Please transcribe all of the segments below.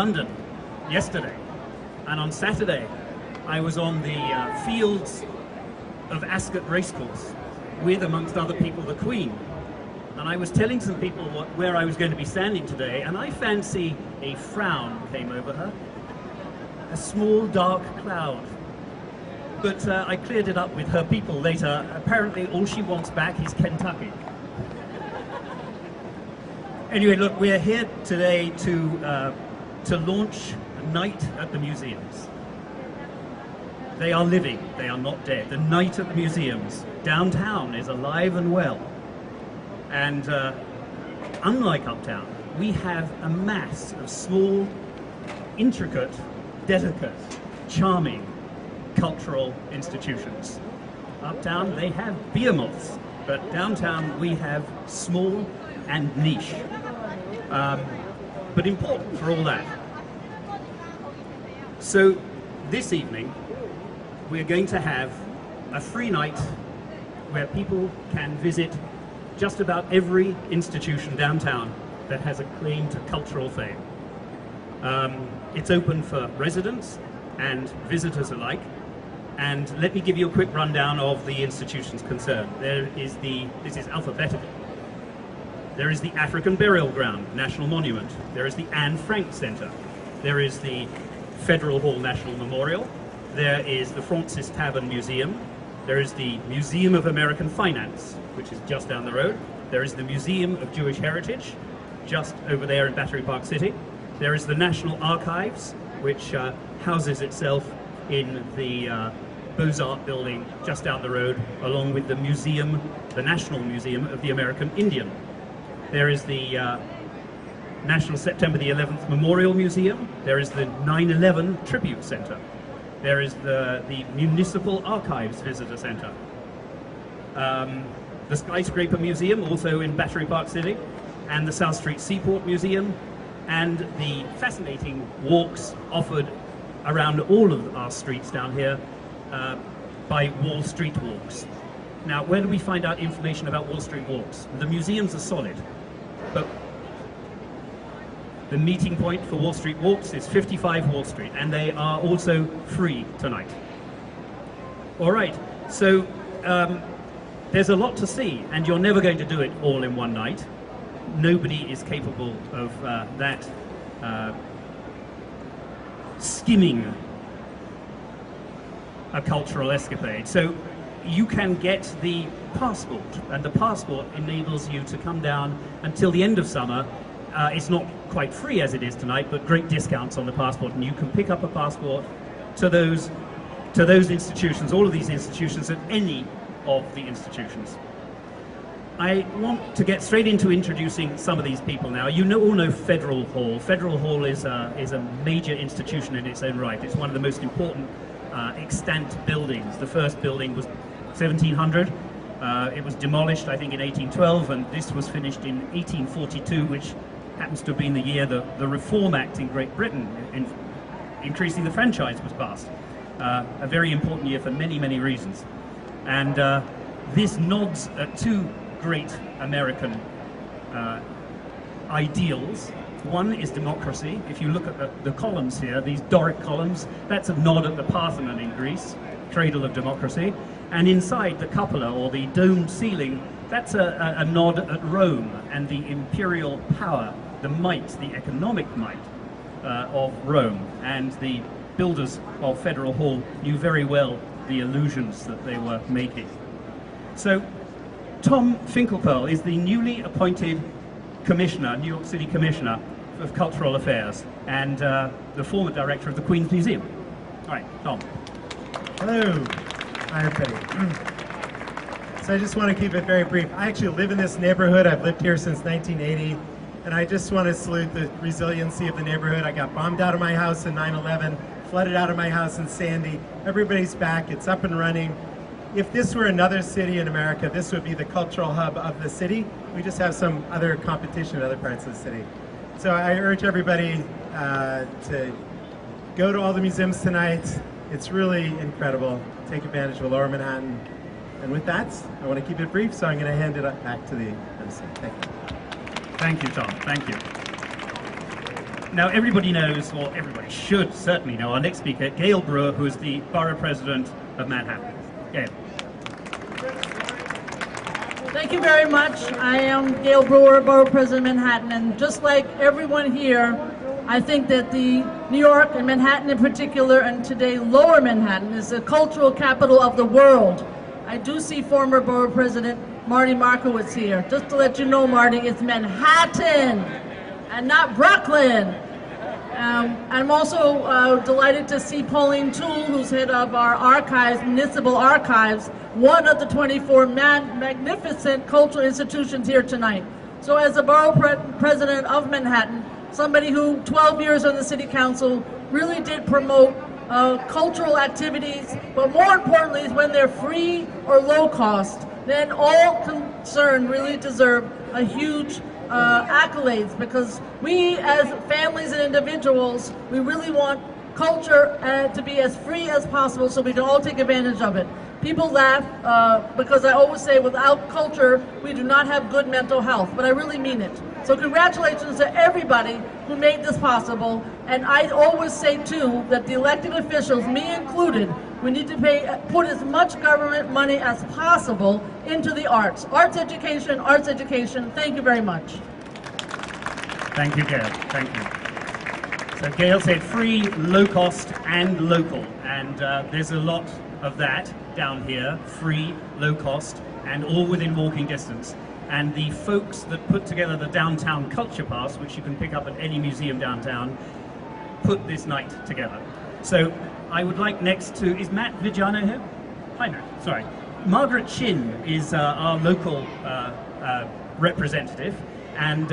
London yesterday, and on Saturday I was on the fields of Ascot Racecourse with, amongst other people, the Queen. And I was telling some people where I was going to be standing today, and I fancy a frown came over her, a small dark cloud. But I cleared it up with her people later. Apparently all she wants back is Kentucky. Anyway, look, we're here today to launch a night at the museums. They are living, they are not dead. The night at the museums. Downtown is alive and well. And unlike Uptown, we have a mass of small, intricate, delicate, charming cultural institutions. Uptown, they have behemoths, but downtown we have small and niche. But important for all that. So this evening, we're going to have a free night where people can visit just about every institution downtown that has a claim to cultural fame. It's open for residents and visitors alike. And let me give you a quick rundown of the institutions concerned. This is alphabetical. There is the African Burial Ground, National Monument. There is the Anne Frank Center. There is the Federal Hall National Memorial. There is the Francis Tavern Museum. There is the Museum of American Finance, which is just down the road. There is the Museum of Jewish Heritage, just over there in Battery Park City. There is the National Archives, which houses itself in the Beaux-Arts building just down the road, along with the museum, the National Museum of the American Indian. There is the National September the 11th Memorial Museum. There is the 9/11 Tribute Center. There is the Municipal Archives Visitor Center. The Skyscraper Museum, also in Battery Park City, and the South Street Seaport Museum, and the fascinating walks offered around all of our streets down here by Wall Street Walks. Now, where do we find out information about Wall Street Walks? The museums are solid, but the meeting point for Wall Street Walks is 55 Wall Street, and they are also free tonight. All right, so there's a lot to see, and you're never going to do it all in one night. Nobody is capable of that skimming a cultural escapade. So you can get the passport, and the passport enables you to come down until the end of summer. It's not quite free as it is tonight, but great discounts on the passport, and you can pick up a passport to those institutions, all of these institutions, at any of the institutions. I want to get straight into introducing some of these people now. You all know Federal Hall. Federal Hall is a major institution in its own right. It's one of the most important extant buildings. The first building was 1700. It was demolished, I think, in 1812, and this was finished in 1842, which happens to have been the year the Reform Act in Great Britain, increasing the franchise, was passed. A very important year for many, many reasons. And this nods at two great American ideals. One is democracy. If you look at the columns here, these Doric columns, that's a nod at the Parthenon in Greece, cradle of democracy. And inside the cupola, or the domed ceiling, that's a nod at Rome and the imperial power, the might, the economic might of Rome. And the builders of Federal Hall knew very well the illusions that they were making. So Tom Finkelpearl is the newly appointed commissioner, New York City Commissioner of Cultural Affairs, and the former director of the Queen's Museum. All right, Tom. Hello. Hi, everybody. So I just want to keep it very brief. I actually live in this neighborhood. I've lived here since 1980, and I just want to salute the resiliency of the neighborhood. I got bombed out of my house in 9/11, flooded out of my house in Sandy. Everybody's back. It's up and running. If this were another city in America, this would be the cultural hub of the city. We just have some other competition in other parts of the city. So I urge everybody to go to all the museums tonight. It's really incredible. Take advantage of Lower Manhattan. And with that, I want to keep it brief, so I'm going to hand it back to the MC. Thank you. Thank you, Tom. Thank you. Now, everybody knows, or everybody should certainly know, our next speaker, Gail Brewer, who is the Borough President of Manhattan. Gail. Thank you very much. I am Gail Brewer, Borough President of Manhattan, and just like everyone here, I think that the New York and Manhattan in particular, and today Lower Manhattan, is the cultural capital of the world. I do see former Borough President Marty Markowitz here. Just to let you know, Marty, it's Manhattan and not Brooklyn. I'm also delighted to see Pauline Toole, who's head of our archives, municipal archives, one of the 24 magnificent cultural institutions here tonight. So as the Borough President of Manhattan, somebody who 12 years on the City Council really did promote cultural activities, but more importantly is when they're free or low cost, then all concerned really deserve a huge accolades, because we as families and individuals, we really want culture to be as free as possible so we can all take advantage of it. People laugh because I always say without culture we do not have good mental health, but I really mean it. So congratulations to everybody who made this possible, and I always say too that the elected officials, me included, we need to put as much government money as possible into the arts. Arts education, arts education. Thank you very much. Thank you, Gail. Thank you. So Gail said free, low cost, and local. And there's a lot of that down here. Free, low cost, and all within walking distance. And the folks that put together the Downtown Culture Pass, which you can pick up at any museum downtown, put this night together. So I would like next to, is Matt Vigiano here? Hi Matt, sorry. Margaret Chin is our local representative, and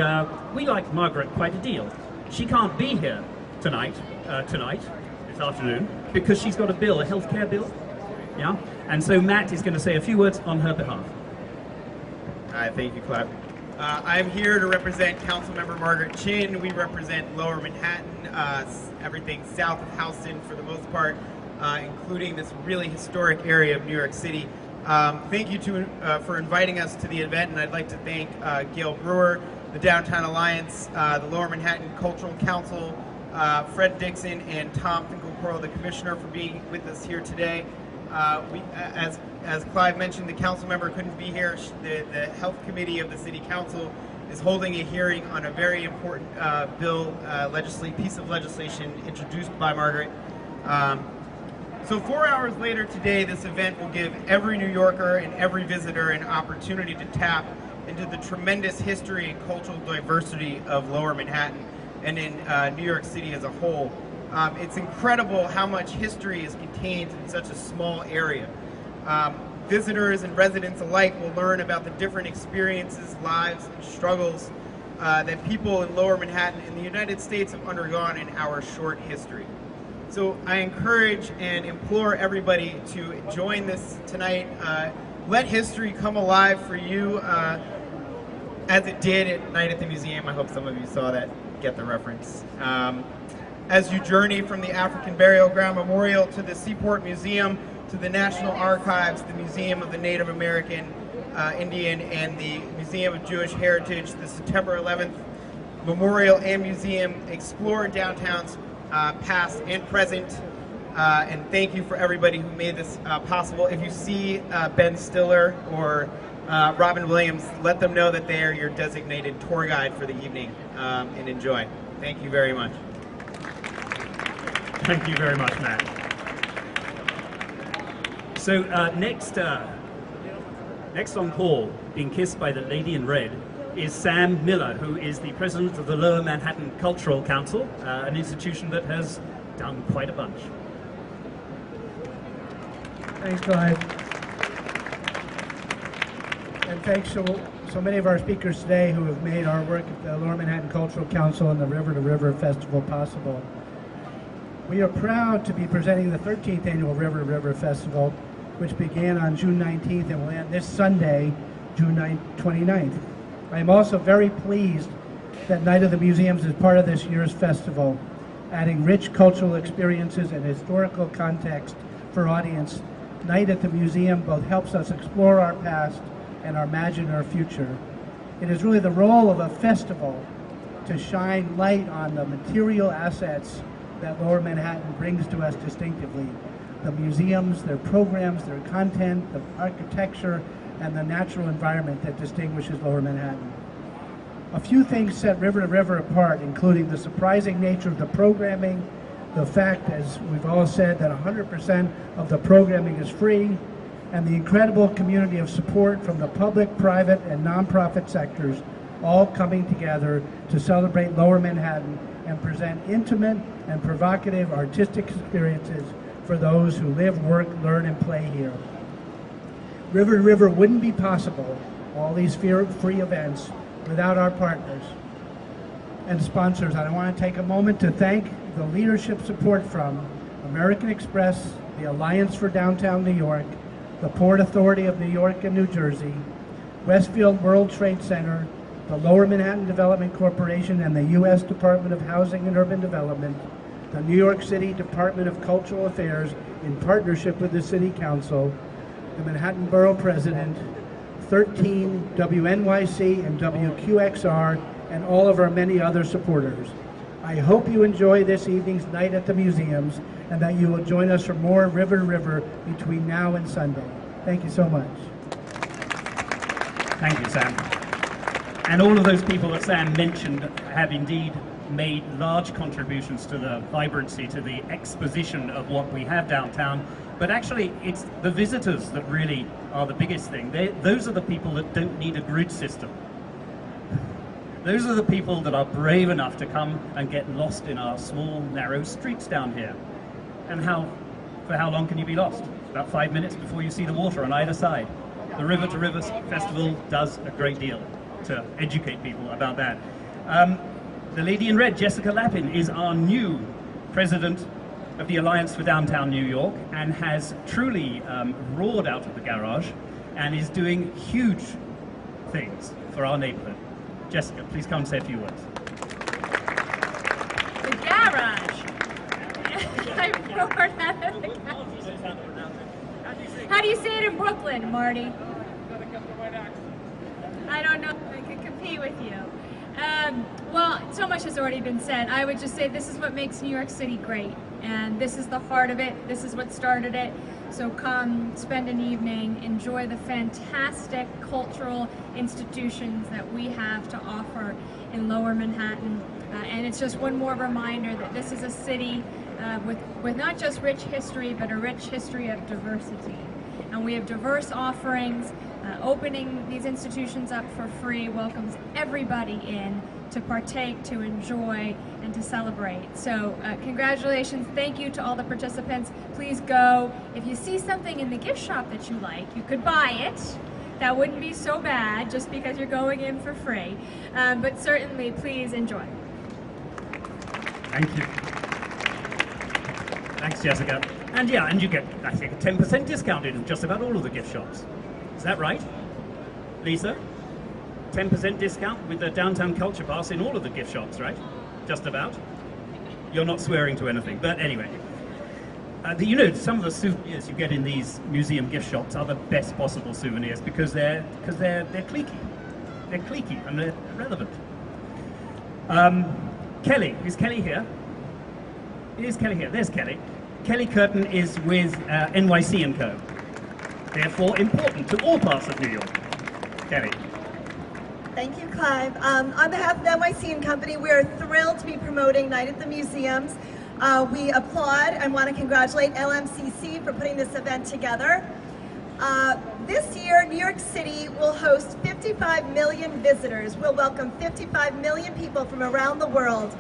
we like Margaret quite a deal. She can't be here tonight, this afternoon, because she's got a bill, a healthcare bill, yeah? And so Matt is going to say a few words on her behalf. Thank you, Clive. I'm here to represent Councilmember Margaret Chin. We represent Lower Manhattan, everything south of Houston for the most part, including this really historic area of New York City. Thank you for inviting us to the event, and I'd like to thank Gail Brewer, the Downtown Alliance, the Lower Manhattan Cultural Council, Fred Dixon, and Tom Finkelpearl, the Commissioner, for being with us here today. As Clive mentioned, the council member couldn't be here. The Health Committee of the City Council is holding a hearing on a very important piece of legislation introduced by Margaret. So 4 hours later today, this event will give every New Yorker and every visitor an opportunity to tap into the tremendous history and cultural diversity of Lower Manhattan and in New York City as a whole. It's incredible how much history is contained in such a small area. Visitors and residents alike will learn about the different experiences, lives, and struggles that people in Lower Manhattan and the United States have undergone in our short history. So I encourage and implore everybody to join this tonight. Let history come alive for you as it did at night at the museum. I hope some of you saw that, get the reference. As you journey from the African Burial Ground Memorial to the Seaport Museum, to the National Archives, the Museum of the Native American, Indian, and the Museum of Jewish Heritage, the September 11th Memorial and Museum, explore downtown's past and present, and thank you for everybody who made this possible. If you see Ben Stiller or Robin Williams, let them know that they are your designated tour guide for the evening, and enjoy. Thank you very much. Thank you very much, Matt. So next on call, being kissed by the lady in red, is Sam Miller, who is the president of the Lower Manhattan Cultural Council, an institution that has done quite a bunch. Thanks, Clive. And thanks so many of our speakers today who have made our work at the Lower Manhattan Cultural Council and the River to River Festival possible. We are proud to be presenting the 13th Annual River to River Festival, which began on June 19th and will end this Sunday, June 29th. I am also very pleased that Night of the Museums is part of this year's festival, adding rich cultural experiences and historical context for audience. Night at the Museum both helps us explore our past and imagine our future. It is really the role of a festival to shine light on the material assets that Lower Manhattan brings to us distinctively. The museums, their programs, their content, the architecture, and the natural environment that distinguishes Lower Manhattan. A few things set River to River apart, including the surprising nature of the programming, the fact, as we've all said, that 100% of the programming is free, and the incredible community of support from the public, private, and nonprofit sectors, all coming together to celebrate Lower Manhattan and present intimate and provocative artistic experiences for those who live, work, learn, and play here. River to River wouldn't be possible, all these free events, without our partners and sponsors. And I want to take a moment to thank the leadership support from American Express, the Alliance for Downtown New York, the Port Authority of New York and New Jersey, Westfield World Trade Center, the Lower Manhattan Development Corporation and the U.S. Department of Housing and Urban Development, the New York City Department of Cultural Affairs in partnership with the City Council, the Manhattan Borough President, 13 WNYC and WQXR, and all of our many other supporters. I hope you enjoy this evening's night at the museums and that you will join us for more River to River between now and Sunday. Thank you so much. Thank you, Sam. And all of those people that Sam mentioned have indeed made large contributions to the vibrancy, to the exposition of what we have downtown. But actually, it's the visitors that really are the biggest thing. Those are the people that don't need a grid system. Those are the people that are brave enough to come and get lost in our small, narrow streets down here. And for how long can you be lost? About 5 minutes before you see the water on either side. The River to River Festival does a great deal to educate people about that. The lady in red, Jessica Lappin, is our new president of the Alliance for Downtown New York and has truly roared out of the garage and is doing huge things for our neighborhood. Jessica, please come and say a few words. The garage. I roared out of the garage. How do you say it in Brooklyn, Marty? I don't know if I can compete with you. Well, so much has already been said. I would just say this is what makes New York City great, and this is the heart of it. This is what started it. So come, spend an evening, enjoy the fantastic cultural institutions that we have to offer in Lower Manhattan. And it's just one more reminder that this is a city with not just rich history, but a rich history of diversity. And we have diverse offerings. Opening these institutions up for free welcomes everybody in to partake, to enjoy, and to celebrate. So congratulations, thank you to all the participants. Please go. If you see something in the gift shop that you like, you could buy it. That wouldn't be so bad just because you're going in for free. But certainly, please enjoy. Thank you. Thanks, Jessica. And yeah, and you get, I think, a 10% discount in just about all of the gift shops. Is that right? Lisa? 10% discount with the Downtown Culture Pass in all of the gift shops, right? Just about. You're not swearing to anything, but anyway. You know, some of the souvenirs you get in these museum gift shops are the best possible souvenirs because they're cliquey. They're cliquey and they're relevant. Kelly, is Kelly here? Is Kelly here? There's Kelly. Kelly Curtin is with NYC & Co. Therefore important to all parts of New York. Kelly. Thank you, Clive. On behalf of NYC & Company, we are thrilled to be promoting Night at the Museums. We applaud and want to congratulate LMCC for putting this event together. This year, New York City will host 55 million visitors. We'll welcome 55 million people from around the world.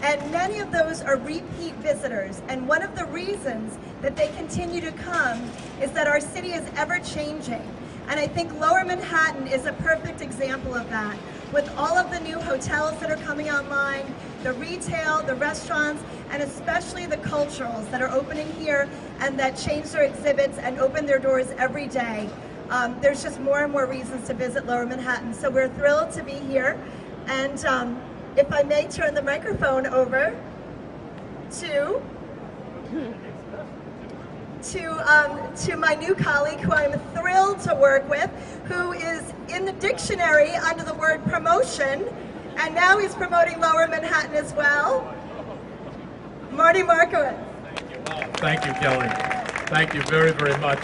And many of those are repeat visitors. And one of the reasons that they continue to come is that our city is ever changing. And I think Lower Manhattan is a perfect example of that. With all of the new hotels that are coming online, the retail, the restaurants, and especially the culturals that are opening here and that change their exhibits and open their doors every day. There's just more and more reasons to visit Lower Manhattan. So we're thrilled to be here. And if I may turn the microphone over to my new colleague, who I'm thrilled to work with, who is in the dictionary under the word promotion, And now he's promoting Lower Manhattan as well. Marty Markowitz. Thank you, Kelly. Thank you very, very much.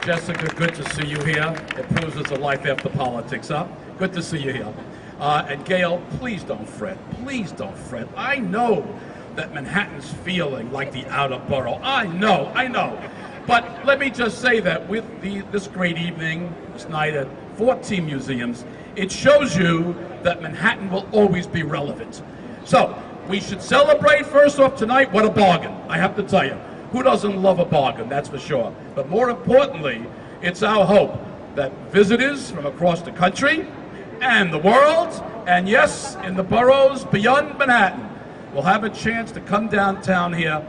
Jessica, good to see you here. It proves there's a life after politics, huh? Good to see you here. And Gail, please don't fret. Please don't fret. I know that Manhattan's feeling like the outer borough. I know. But let me just say that with this great evening, this night at 14 museums, it shows you that Manhattan will always be relevant. So, we should celebrate first off tonight. What a bargain, I have to tell you. Who doesn't love a bargain, that's for sure. But more importantly, it's our hope that visitors from across the country and the world, and yes, in the boroughs beyond Manhattan, will have a chance to come downtown here,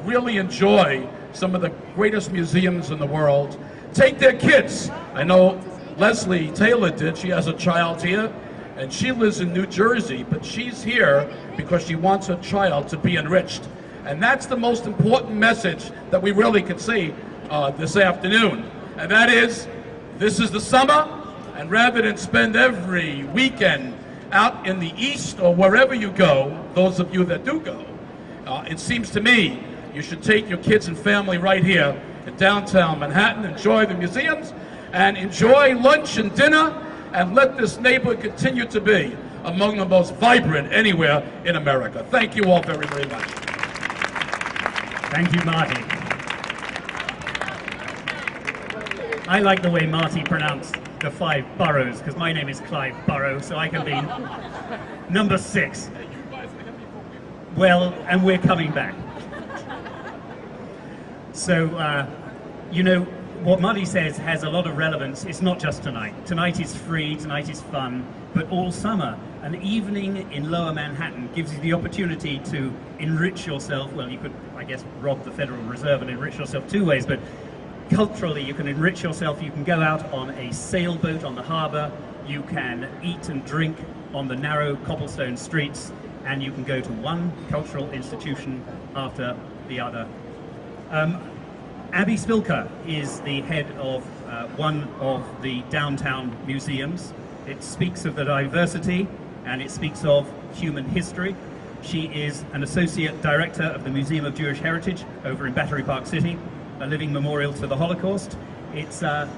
really enjoy some of the greatest museums in the world. Take their kids. I know Leslie Taylor did. She has a child here, and she lives in New Jersey, but she's here because she wants her child to be enriched. And that's the most important message that we really can see this afternoon. And that is, this is the summer, and rather than spend every weekend out in the East or wherever you go, those of you that do go, it seems to me you should take your kids and family right here in downtown Manhattan, enjoy the museums, and enjoy lunch and dinner, and let this neighborhood continue to be among the most vibrant anywhere in America. Thank you all very, very much. Thank you, Marty. I like the way Marty pronounced the 5 boroughs, because my name is Clive Burrow, so I can be number 6. Well, and we're coming back. So, you know, what Marty says has a lot of relevance. It's not just tonight. Tonight is free, tonight is fun, but all summer, an evening in Lower Manhattan gives you the opportunity to enrich yourself. Well, you could, I guess, rob the Federal Reserve and enrich yourself 2 ways, but culturally you can enrich yourself. You can go out on a sailboat on the harbor, you can eat and drink on the narrow cobblestone streets, and you can go to one cultural institution after the other. Abby Spilker is the head of one of the downtown museums. It speaks of the diversity and it speaks of human history. She is an associate director of the Museum of Jewish Heritage over in Battery Park City, a living memorial to the Holocaust. It's a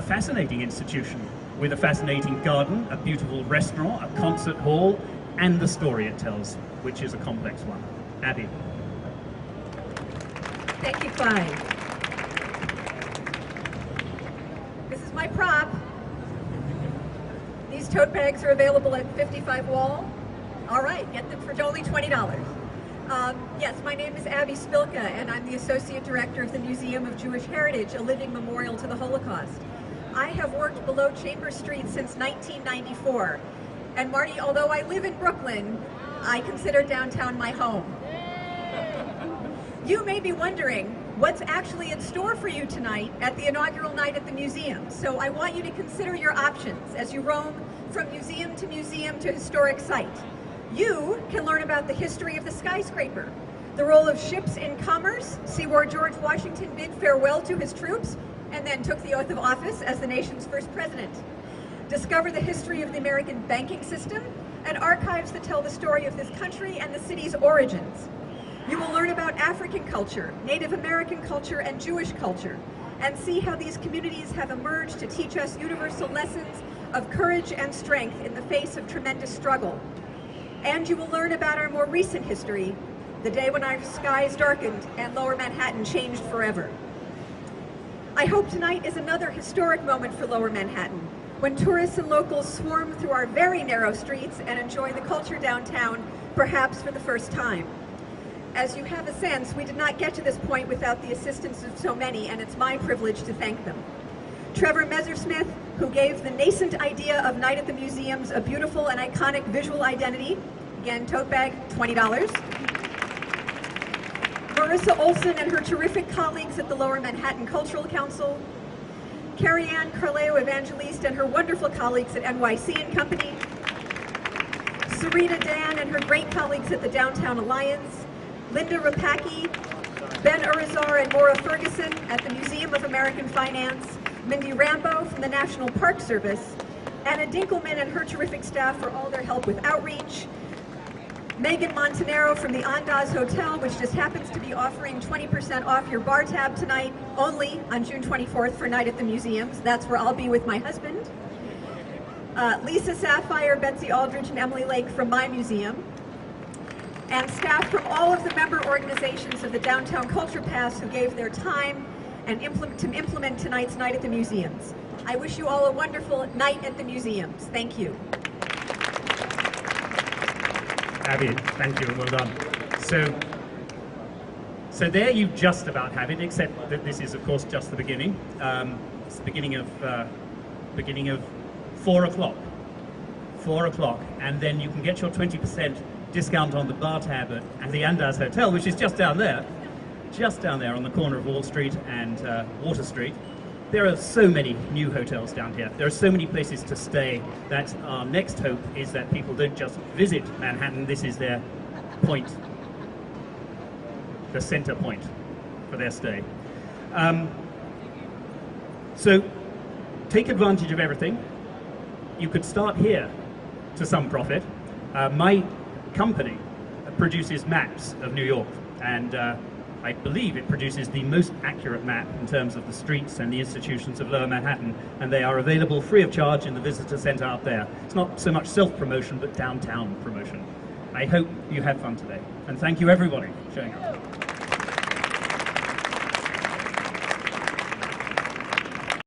fascinating institution with a fascinating garden, a beautiful restaurant, a concert hall, and the story it tells, which is a complex one. Abby. Thank you, Clive. This is my prop. These tote bags are available at 55 Wall. All right, get them for only $20. Yes, my name is Abby Spilka, and I'm the Associate Director of the Museum of Jewish Heritage, a living memorial to the Holocaust. I have worked below Chambers Street since 1994. And Marty, although I live in Brooklyn, I consider downtown my home. You may be wondering what's actually in store for you tonight at the inaugural night at the museum. So I want you to consider your options as you roam from museum to historic site. You can learn about the history of the skyscraper, the role of ships in commerce, see where George Washington bid farewell to his troops and then took the oath of office as the nation's first president. Discover the history of the American banking system and archives that tell the story of this country and the city's origins. You will learn about African culture, Native American culture, and Jewish culture, and see how these communities have emerged to teach us universal lessons of courage and strength in the face of tremendous struggle. And you will learn about our more recent history, the day when our skies darkened and Lower Manhattan changed forever. I hope tonight is another historic moment for Lower Manhattan, when tourists and locals swarm through our very narrow streets and enjoy the culture downtown, perhaps for the first time. As you have a sense, we did not get to this point without the assistance of so many, and it's my privilege to thank them. Trevor Messersmith, who gave the nascent idea of Night at the Museums a beautiful and iconic visual identity. Again, tote bag, $20. Marissa Olson and her terrific colleagues at the Lower Manhattan Cultural Council. Carrie Ann Carleo Evangeliste and her wonderful colleagues at NYC and Company. Sarita Dan and her great colleagues at the Downtown Alliance. Linda Rapaki, Ben Urizar and Maura Ferguson at the Museum of American Finance. Mindy Rambo from the National Park Service, Anna Dinkelman and her terrific staff for all their help with outreach. Megan Montanaro from the Andaz Hotel, which just happens to be offering 20% off your bar tab tonight, only on June 24th for Night at the Museums. That's where I'll be with my husband. Lisa Sapphire, Betsy Aldridge, and Emily Lake from my museum. And staff from all of the member organizations of the Downtown Culture Pass who gave their time and to implement tonight's Night at the Museums. I wish you all a wonderful night at the museums. Thank you. Abby, thank you, and well done. So there you just about have it, except that this is, of course, just the beginning. It's the beginning of 4 o'clock. 4 o'clock, and then you can get your 20% discount on the bar tab at the Andaz Hotel, which is just down there on the corner of Wall Street and Water Street. There are so many new hotels down here. There are so many places to stay that our next hope is that people don't just visit Manhattan. This is their point, the center point for their stay. So take advantage of everything. You could start here to some profit. My company produces maps of New York, and I believe it produces the most accurate map in terms of the streets and the institutions of Lower Manhattan, and they are available free of charge in the visitor center up there. It's not so much self-promotion, but downtown promotion. I hope you had fun today, and thank you everybody for showing up.